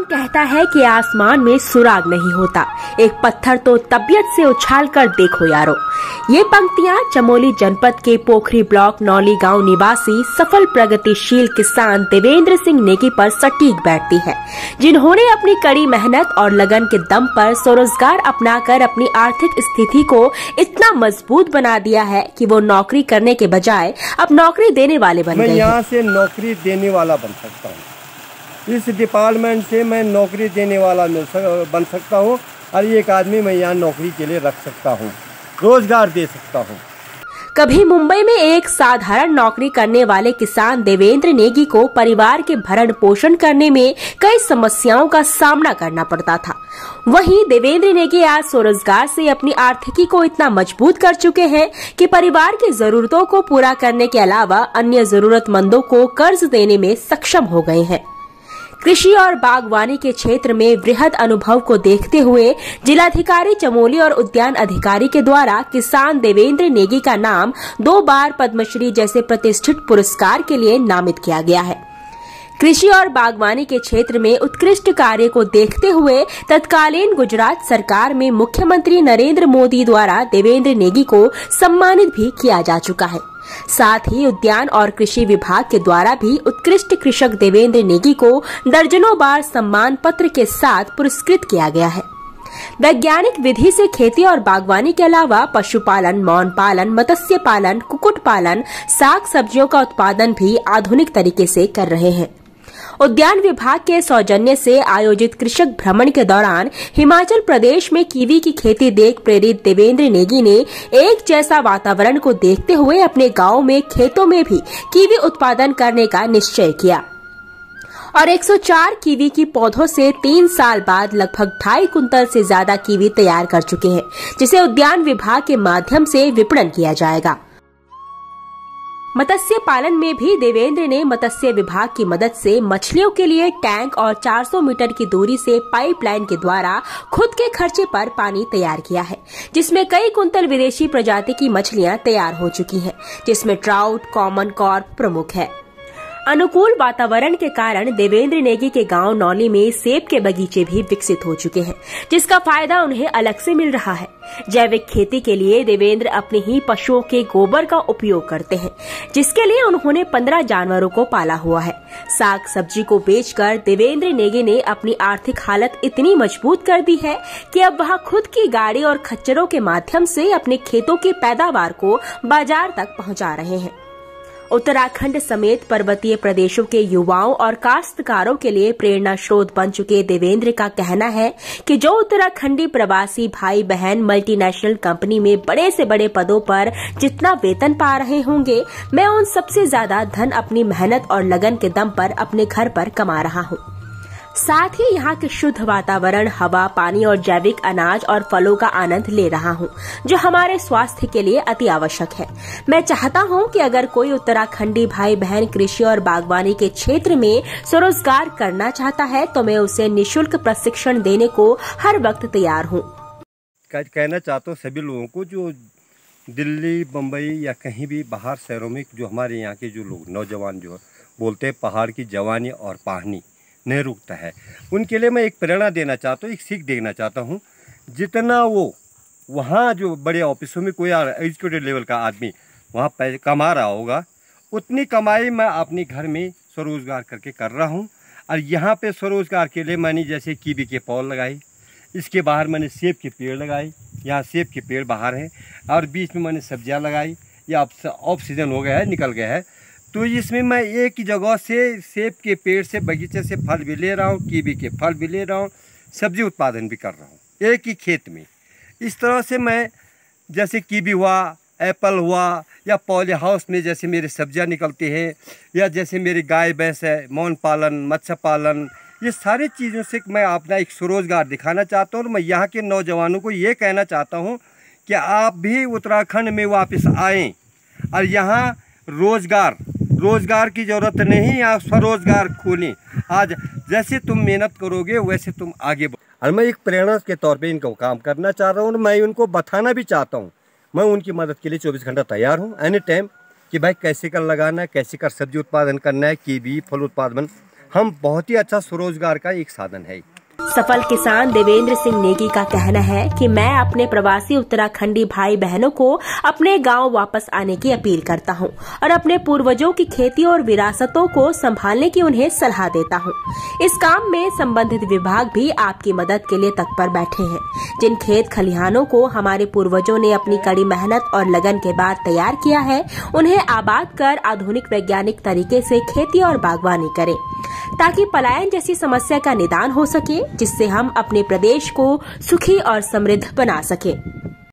कहावत कहता है कि आसमान में सुराग नहीं होता, एक पत्थर तो तबीयत से उछाल कर देखो यारो। ये पंक्तियां चमोली जनपद के पोखरी ब्लॉक नौली गांव निवासी सफल प्रगतिशील किसान देवेंद्र सिंह नेगी पर सटीक बैठती है, जिन्होंने अपनी कड़ी मेहनत और लगन के दम पर स्वरोजगार अपनाकर अपनी आर्थिक स्थिति को इतना मजबूत बना दिया है कि वो नौकरी करने के बजाय अब नौकरी देने वाले बन गए। मैं यहाँ से नौकरी देने वाला बन सकता हूँ, इस डिपार्टमेंट से मैं नौकरी देने वाला बन सकता हूँ और एक आदमी मैं यहाँ नौकरी के लिए रख सकता हूँ, रोजगार दे सकता हूँ। कभी मुंबई में एक साधारण नौकरी करने वाले किसान देवेंद्र नेगी को परिवार के भरण पोषण करने में कई समस्याओं का सामना करना पड़ता था। वहीं देवेंद्र नेगी आज स्वरोजगार से अपनी आर्थिकी को इतना मजबूत कर चुके हैं कि परिवार की जरूरतों को पूरा करने के अलावा अन्य जरूरतमंदों को कर्ज देने में सक्षम हो गए हैं। कृषि और बागवानी के क्षेत्र में वृहद अनुभव को देखते हुए जिलाधिकारी चमोली और उद्यान अधिकारी के द्वारा किसान देवेंद्र नेगी का नाम 2 बार पद्मश्री जैसे प्रतिष्ठित पुरस्कार के लिए नामित किया गया है। कृषि और बागवानी के क्षेत्र में उत्कृष्ट कार्य को देखते हुए तत्कालीन गुजरात सरकार में मुख्यमंत्री नरेंद्र मोदी द्वारा देवेंद्र नेगी को सम्मानित भी किया जा चुका है। साथ ही उद्यान और कृषि विभाग के द्वारा भी उत्कृष्ट कृषक देवेंद्र नेगी को दर्जनों बार सम्मान पत्र के साथ पुरस्कृत किया गया है। वैज्ञानिक विधि से खेती और बागवानी के अलावा पशुपालन, मौन पालन, मत्स्य पालन, कुक्कुट पालन, साग सब्जियों का उत्पादन भी आधुनिक तरीके से कर रहे हैं। उद्यान विभाग के सौजन्य से आयोजित कृषक भ्रमण के दौरान हिमाचल प्रदेश में कीवी की खेती देख प्रेरित देवेंद्र नेगी ने एक जैसा वातावरण को देखते हुए अपने गांव में खेतों में भी कीवी उत्पादन करने का निश्चय किया और 104 कीवी की पौधों से 3 साल बाद लगभग 2.5 कुंतल से ज्यादा कीवी तैयार कर चुके हैं, जिसे उद्यान विभाग के माध्यम से विपणन किया जाएगा। मत्स्य पालन में भी देवेंद्र ने मत्स्य विभाग की मदद से मछलियों के लिए टैंक और 400 मीटर की दूरी से पाइपलाइन के द्वारा खुद के खर्चे पर पानी तैयार किया है, जिसमें कई कुंतल विदेशी प्रजाति की मछलियां तैयार हो चुकी हैं, जिसमें ट्राउट, कॉमन कॉर्प प्रमुख है। अनुकूल वातावरण के कारण देवेंद्र नेगी के गांव नौली में सेब के बगीचे भी विकसित हो चुके हैं, जिसका फायदा उन्हें अलग से मिल रहा है। जैविक खेती के लिए देवेंद्र अपने ही पशुओं के गोबर का उपयोग करते हैं, जिसके लिए उन्होंने 15 जानवरों को पाला हुआ है। साग सब्जी को बेचकर देवेंद्र नेगी ने अपनी आर्थिक हालत इतनी मजबूत कर दी है कि अब वह खुद की गाड़ी और खच्चरों के माध्यम से अपने खेतों की पैदावार को बाजार तक पहुंचा रहे हैं। उत्तराखंड समेत पर्वतीय प्रदेशों के युवाओं और काश्तकारों के लिए प्रेरणा स्रोत बन चुके देवेंद्र का कहना है कि जो उत्तराखंडी प्रवासी भाई बहन मल्टीनेशनल कंपनी में बड़े से बड़े पदों पर जितना वेतन पा रहे होंगे, मैं उन सबसे ज्यादा धन अपनी मेहनत और लगन के दम पर अपने घर पर कमा रहा हूँ। साथ ही यहाँ के शुद्ध वातावरण, हवा, पानी और जैविक अनाज और फलों का आनंद ले रहा हूँ, जो हमारे स्वास्थ्य के लिए अति आवश्यक है। मैं चाहता हूँ कि अगर कोई उत्तराखंडी भाई बहन कृषि और बागवानी के क्षेत्र में स्वरोजगार करना चाहता है तो मैं उसे निःशुल्क प्रशिक्षण देने को हर वक्त तैयार हूँ। कहना चाहता हूँ सभी लोगों को जो दिल्ली, बम्बई या कहीं भी बाहर शहरों में जो हमारे यहाँ के जो लोग नौजवान जो बोलते हैं पहाड़ की जवानी और पानी नहीं रुकता है, उनके लिए मैं एक प्रेरणा देना चाहता हूँ, एक सीख देना चाहता हूँ। जितना वो वहाँ जो बड़े ऑफिसों में कोई एग्जीक्यूटिव लेवल का आदमी वहाँ कमा रहा होगा, उतनी कमाई मैं अपने घर में स्वरोजगार करके कर रहा हूँ। और यहाँ पे स्वरोजगार के लिए मैंने जैसे कीवी के पौध लगाए, इसके बाहर मैंने सेब के पेड़ लगाए, यहाँ सेब के पेड़ बाहर हैं, और बीच में मैंने सब्जियाँ लगाई। या अब ऑफ सीजन हो गया है, निकल गया है, तो इसमें मैं एक ही जगह से सेब के पेड़ से बगीचे से फल भी ले रहा हूँ, कीवी के फल भी ले रहा हूँ, सब्जी उत्पादन भी कर रहा हूँ एक ही खेत में। इस तरह से मैं जैसे कीवी हुआ, एप्पल हुआ, या पॉली हाउस में जैसे मेरे सब्जियाँ निकलती हैं, या जैसे मेरी गाय भैंस है, मौन पालन, मत्स्य पालन, ये सारी चीज़ों से मैं अपना एक स्वरोजगार दिखाना चाहता हूँ। और मैं यहाँ के नौजवानों को ये कहना चाहता हूँ कि आप भी उत्तराखंड में वापस आएँ और यहाँ रोजगार की ज़रूरत नहीं, आप स्वरोजगार खोलें। आज जैसे तुम मेहनत करोगे वैसे तुम आगे और मैं एक प्रेरणा के तौर पे इनको काम करना चाह रहा हूँ और मैं उनको बताना भी चाहता हूँ। मैं उनकी मदद के लिए 24 घंटा तैयार हूँ एनी टाइम कि भाई कैसे कर लगाना है, कैसे कर सब्जी उत्पादन करना है, कीवी फल उत्पादन हम बहुत ही अच्छा स्वरोजगार का एक साधन है। सफल किसान देवेंद्र सिंह नेगी का कहना है कि मैं अपने प्रवासी उत्तराखंडी भाई बहनों को अपने गांव वापस आने की अपील करता हूं और अपने पूर्वजों की खेती और विरासतों को संभालने की उन्हें सलाह देता हूं। इस काम में संबंधित विभाग भी आपकी मदद के लिए तत्पर बैठे हैं। जिन खेत खलिहानों को हमारे पूर्वजों ने अपनी कड़ी मेहनत और लगन के बाद तैयार किया है, उन्हें आबाद कर आधुनिक वैज्ञानिक तरीके से खेती और बागवानी करें, ताकि पलायन जैसी समस्या का निदान हो सके, जिससे हम अपने प्रदेश को सुखी और समृद्ध बना सकें।